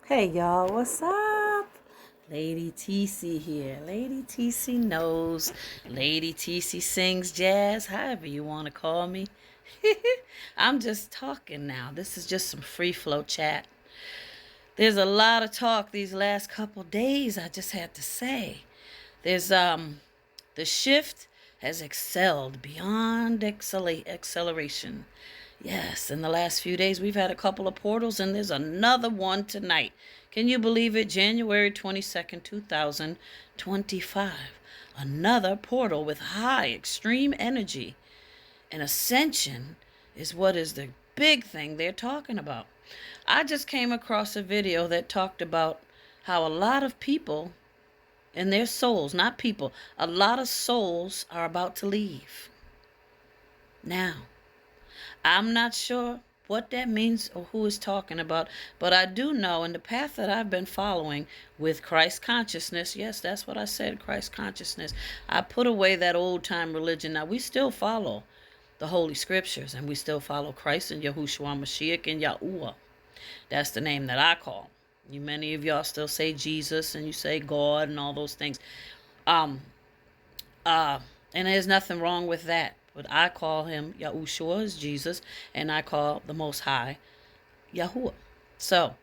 Hey y'all, what's up? Lady TC here. Lady TC knows. Lady TC sings jazz, however you want to call me. I'm just talking now. This is just some free flow chat. There's a lot of talk these last couple days, I just had to say. There's the shift has excelled beyond acceleration. Yes, in the last few days we've had a couple of portals and there's another one tonight. Can you believe it? January 22nd, 2025. Another portal with high extreme energy. And ascension is what is the big thing they're talking about. I just came across a video that talked about how a lot of people and their souls, not people, a lot of souls are about to leave. Now, I'm not sure what that means or who is talking about, but I do know in the path that I've been following with Christ consciousness, yes, that's what I said, Christ consciousness. I put away that old time religion. Now, we still follow the Holy Scriptures and we still follow Christ and Yahushua Mashiach and Yahuwah. That's the name that I call. Many of y'all still say Jesus and you say God and all those things. Um, and there's nothing wrong with that. But I call him Yahushua, is Jesus, and I call the Most High Yahuwah. So,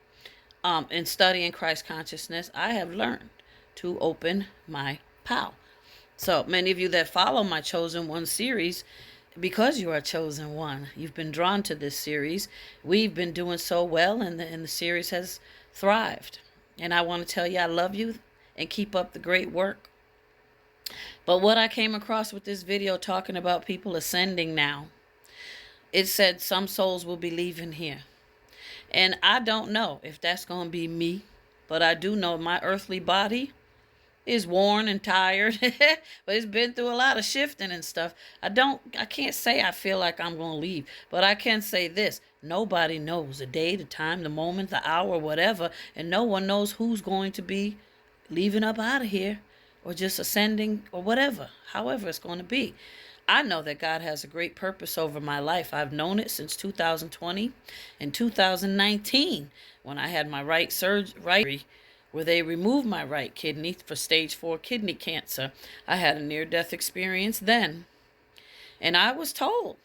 in studying Christ consciousness, I have learned to open my POW. So, many of you that follow my Chosen One series, because you are chosen one, you've been drawn to this series. We've been doing so well, and the series has thrived. And I want to tell you I love you and keep up the great work. But what I came across with this video talking about people ascending now, it said some souls will be leaving here. And I don't know if that's going to be me, but I do know my earthly body is worn and tired, but it's been through a lot of shifting and stuff. I can't say I feel like I'm going to leave, but I can say this. Nobody knows the day, the time, the moment, the hour, whatever, and no one knows who's going to be leaving up out of here or just ascending or whatever, however it's going to be. I know that God has a great purpose over my life. I've known it since 2020 and 2019 when I had my right surgery where they removed my right kidney for stage 4 kidney cancer. I had a near-death experience then. And I was told,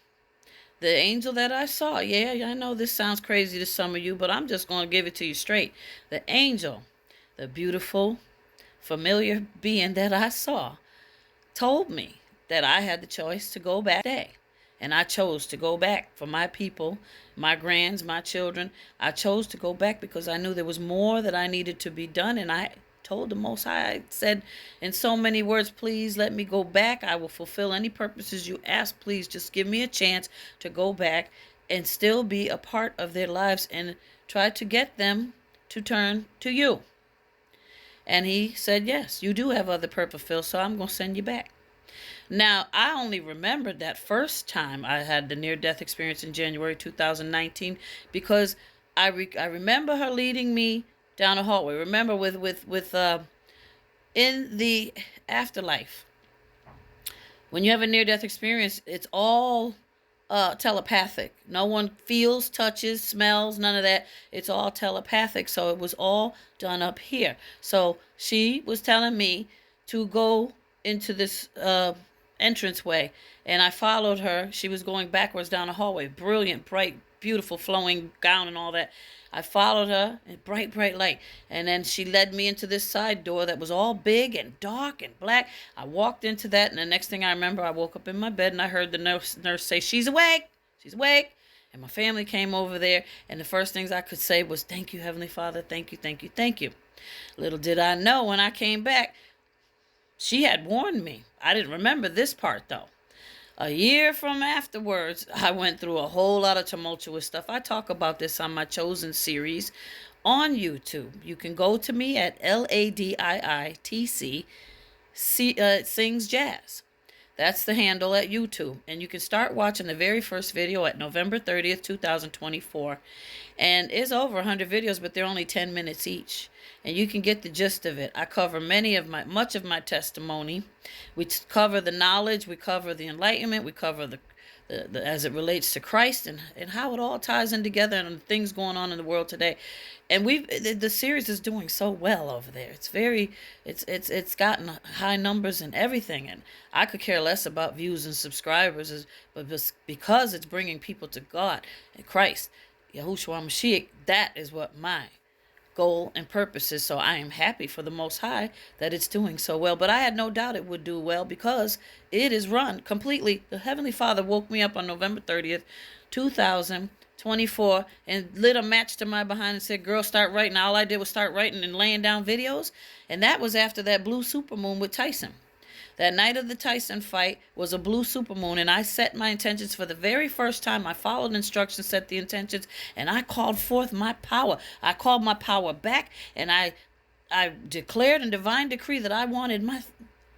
the angel that I saw, yeah, I know this sounds crazy to some of you, but I'm just going to give it to you straight. The angel, the beautiful, familiar being that I saw, told me that I had the choice to go back today. And I chose to go back for my people, my grands, my children. I chose to go back because I knew there was more that I needed to be done. And I told the Most High, I said in so many words, please let me go back. I will fulfill any purposes you ask. Please just give me a chance to go back and still be a part of their lives and try to get them to turn to you. And he said, yes, you do have other purpose, Phil, so I'm going to send you back. Now, I only remembered that first time I had the near-death experience in January 2019 because I remember her leading me down a hallway. Remember with in the afterlife, when you have a near-death experience, it's all telepathic. No one feels, touches, smells, none of that. It's all telepathic. So it was all done up here. So she was telling me to go into this entranceway, and I followed her. She was going backwards down the hallway. Brilliant, bright, beautiful, flowing gown and all that. I followed her in bright, bright light. And then she led me into this side door that was all big and dark and black. I walked into that, and the next thing I remember, I woke up in my bed, and I heard the nurse say, she's awake, she's awake. And my family came over there, and the first things I could say was, thank you, Heavenly Father, thank you, thank you, thank you. Little did I know when I came back, she had warned me. I didn't remember this part, though. A year from afterwards, I went through a whole lot of tumultuous stuff. I talk about this on my Chosen series on YouTube. You can go to me at LADIITC Sings Jazz. That's the handle at YouTube. And you can start watching the very first video at November 30th, 2024. And it's over 100 videos, but they're only 10 minutes each. And you can get the gist of it. I cover much of my testimony. We cover the knowledge. We cover the enlightenment. We cover the as it relates to Christ, and how it all ties in together and things going on in the world today. And the series is doing so well over there. It's gotten high numbers and everything, and I could care less about views and subscribers, but just because it's bringing people to God and Christ, Yahushua Mashiach, that is what my goal and purposes. So I am happy for the Most High that it's doing so well. But I had no doubt it would do well, because it is run completely. The Heavenly Father woke me up on November 30th, 2024, and lit a match to my behind and said, girl, start writing. All I did was start writing and laying down videos. And that was after that blue supermoon with Tyson. That night of the Tyson fight was a blue supermoon, and I set my intentions for the very first time. I followed instructions, set the intentions, and I called forth my power. I called my power back, and I declared and divine decree that I wanted my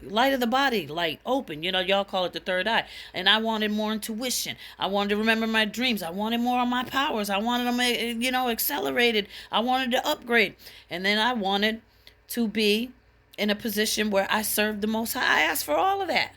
light of the body light open. Y'all call it the third eye. And I wanted more intuition. I wanted to remember my dreams. I wanted more of my powers. I wanted them, accelerated. I wanted to upgrade. And then I wanted to be in a position where I served the Most High. I asked for all of that.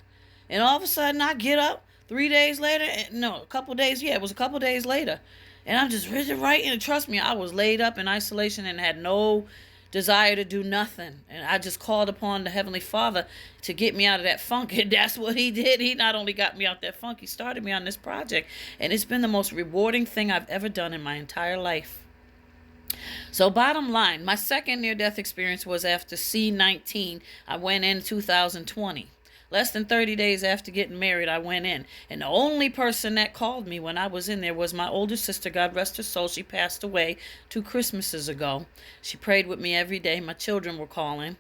And all of a sudden I get up 3 days later. No, a couple days. Yeah, it was a couple days later. And I'm just writing. And trust me, I was laid up in isolation and had no desire to do nothing. And I just called upon the Heavenly Father to get me out of that funk. And that's what he did. He not only got me out that funk, he started me on this project. And it's been the most rewarding thing I've ever done in my entire life. So bottom line, my second near-death experience was after C-19. I went in 2020. Less than 30 days after getting married, I went in. And the only person that called me when I was in there was my older sister. God rest her soul. She passed away 2 Christmases ago. She prayed with me every day. My children were calling.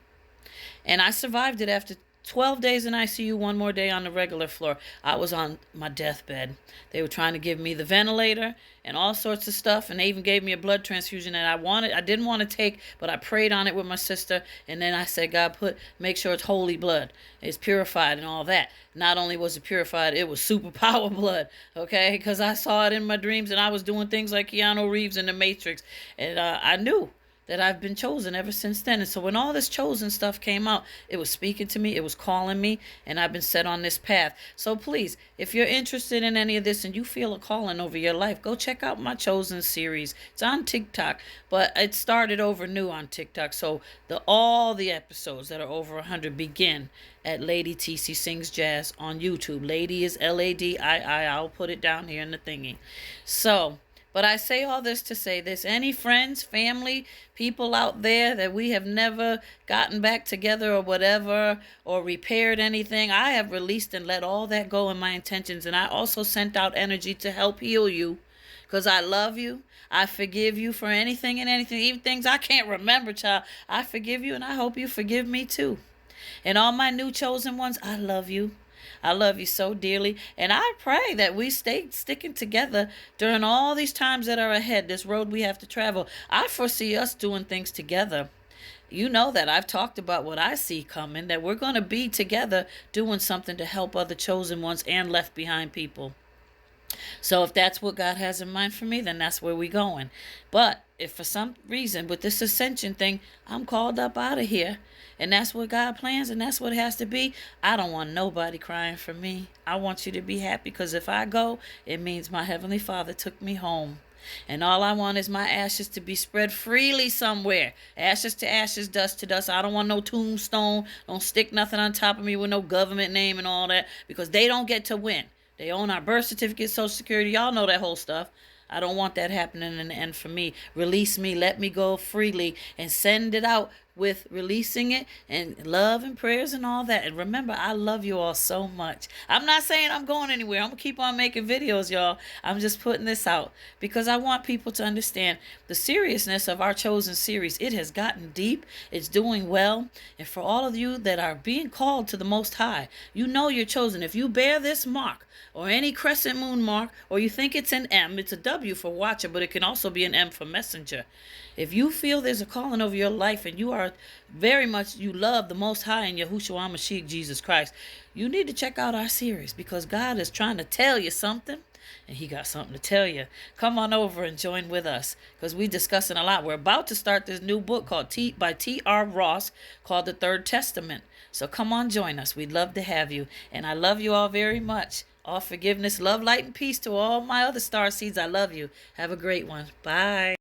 And I survived it after 12 days in ICU, 1 more day on the regular floor. I was on my deathbed. They were trying to give me the ventilator and all sorts of stuff, and they even gave me a blood transfusion that I didn't want to take, but I prayed on it with my sister, and then I said, God, make sure it's holy blood. It's purified and all that. Not only was it purified, it was superpower blood, okay? Because I saw it in my dreams, and I was doing things like Keanu Reeves in The Matrix, and I knew that I've been chosen ever since then. And so when all this chosen stuff came out, it was speaking to me, it was calling me, and I've been set on this path. So please, if you're interested in any of this and you feel a calling over your life, go check out my Chosen series. It's on TikTok, but it started over new on TikTok. So all the episodes that are over 100 begin at Lady TC Sings Jazz on YouTube. Lady is Ladii. I'll put it down here in the thingy. So, but I say all this to say this. Any friends, family, people out there that we have never gotten back together or whatever, or repaired anything, I have released and let all that go in my intentions. And I also sent out energy to help heal you, because I love you. I forgive you for anything and anything, even things I can't remember, child. I forgive you, and I hope you forgive me too. And all my new chosen ones, I love you. I love you so dearly, and I pray that we stay sticking together during all these times that are ahead, this road we have to travel. I foresee us doing things together. You know that I've talked about what I see coming, that we're going to be together doing something to help other chosen ones and left behind people. So if that's what God has in mind for me, then that's where we're going. But if for some reason with this ascension thing, I'm called up out of here, and that's what God plans, and that's what it has to be, I don't want nobody crying for me. I want you to be happy, because if I go, it means my Heavenly Father took me home. And all I want is my ashes to be spread freely somewhere. Ashes to ashes, dust to dust. I don't want no tombstone. Don't stick nothing on top of me with no government name and all that, because they don't get to win. They own our birth certificate, Social Security. Y'all know that whole stuff. I don't want that happening in the end for me. Release me. Let me go freely, and send it out with releasing it and love and prayers and all that. And remember, I love you all so much. I'm not saying I'm going anywhere. I'm going to keep on making videos, y'all. I'm just putting this out because I want people to understand the seriousness of our Chosen series. It has gotten deep. It's doing well. And for all of you that are being called to the Most High, you know you're chosen. If you bear this mark or any crescent moon mark, or you think it's an M, it's a W for watcher, but it can also be an M for messenger. If you feel there's a calling over your life and you are very much, you love the Most High and Yahushua Mashiach, Jesus Christ, you need to check out our series, because God is trying to tell you something, and he got something to tell you. Come on over and join with us, because we're discussing a lot. We're about to start this new book called by T.R. Ross called The Third Testament. So come on, join us. We'd love to have you. And I love you all very much. All forgiveness, love, light, and peace to all my other star seeds. I love you. Have a great one. Bye.